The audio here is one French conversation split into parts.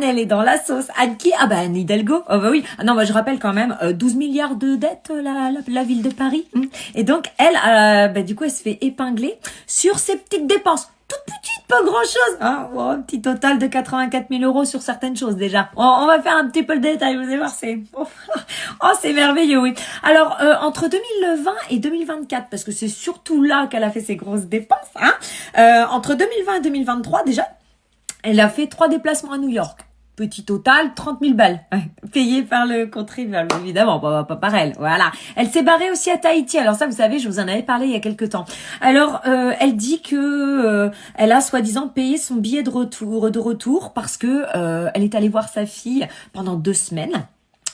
Anne, elle est dans la sauce. Anne qui? Ah bah Anne Hidalgo. Oh bah oui. Ah non, bah je rappelle quand même 12 milliards de dettes la ville de Paris. Et donc elle, bah du coup, elle se fait épingler sur ses petites dépenses. Toute petite, pas grand chose. Hein, oh, un petit total de 84 000 € sur certaines choses déjà. On va faire un petit peu le détail, vous allez voir, c'est oh, c'est merveilleux, oui. Alors, entre 2020 et 2024, parce que c'est surtout là qu'elle a fait ses grosses dépenses, hein, entre 2020 et 2023, déjà, elle a fait 3 déplacements à New York. Petit total, 30 000 balles, payées par le contribuable, évidemment, pas par elle, voilà. Elle s'est barrée aussi à Tahiti, alors ça, vous savez, je vous en avais parlé il y a quelques temps. Alors, elle dit que elle a soi-disant payé son billet de retour parce que elle est allée voir sa fille pendant 2 semaines.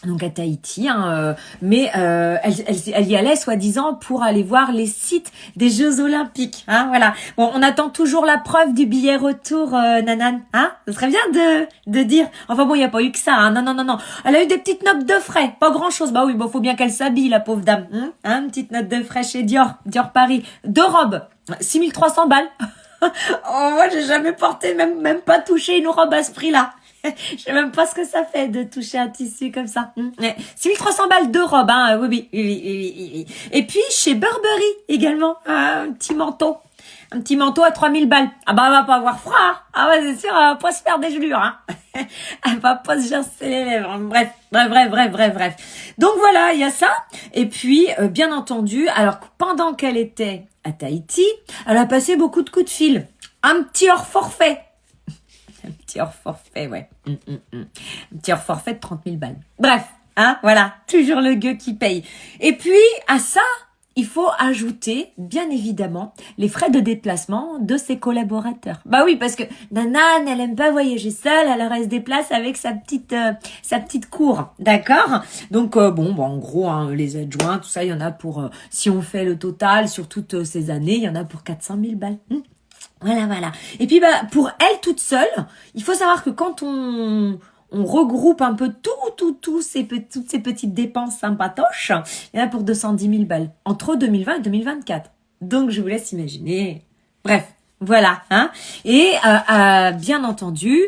Donc à Tahiti, hein, mais elle y allait soi-disant pour aller voir les sites des Jeux Olympiques, hein, voilà. Bon, on attend toujours la preuve du billet retour, Nanan, hein. Ce serait bien de dire. Enfin bon, il y a pas eu que ça, hein. Non. Elle a eu des petites notes de frais, pas grand-chose. Bah oui, bon, faut bien qu'elle s'habille, la pauvre dame, hein, une petite note de frais chez Dior Paris, 2 robes, 6 300 balles. Oh, moi, j'ai jamais porté, même pas touché une robe à ce prix-là. Je sais même pas ce que ça fait de toucher un tissu comme ça. 6 300 balles de robe, hein. Oui. Et puis, chez Burberry également, un petit manteau. Un petit manteau à 3 000 balles. Ah bah, elle va pas avoir froid, hein. Ah ouais, c'est sûr, elle va pas se faire des gelures, hein. Elle va pas se gercer les lèvres. Bref. Donc voilà, il y a ça. Et puis, bien entendu, alors pendant qu'elle était à Tahiti, elle a passé beaucoup de coups de fil. Un petit hors forfait. Un petit hors forfait, ouais. Un petit hors forfait de 30 000 balles. Bref, hein, voilà. Toujours le gueux qui paye. Et puis, à ça, il faut ajouter, bien évidemment, les frais de déplacement de ses collaborateurs. Bah oui, parce que Nanan, elle aime pas voyager seule, alors elle se déplace avec sa petite cour, d'accord? Donc en gros, hein, les adjoints, tout ça, il y en a pour, si on fait le total sur toutes ces années, il y en a pour 400 000 balles. Voilà. Et puis pour elle toute seule, il faut savoir que quand on regroupe un peu toutes ces petites dépenses sympatoches, il y en a pour 210 000 balles entre 2020 et 2024. Donc je vous laisse imaginer. Bref, voilà, hein. Et bien entendu,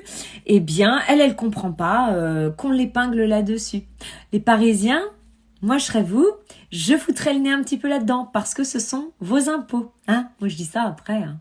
eh bien, elle comprend pas qu'on l'épingle là-dessus. Les Parisiens, moi je serais vous, je foutrais le nez un petit peu là-dedans parce que ce sont vos impôts, hein. Moi je dis ça après, hein.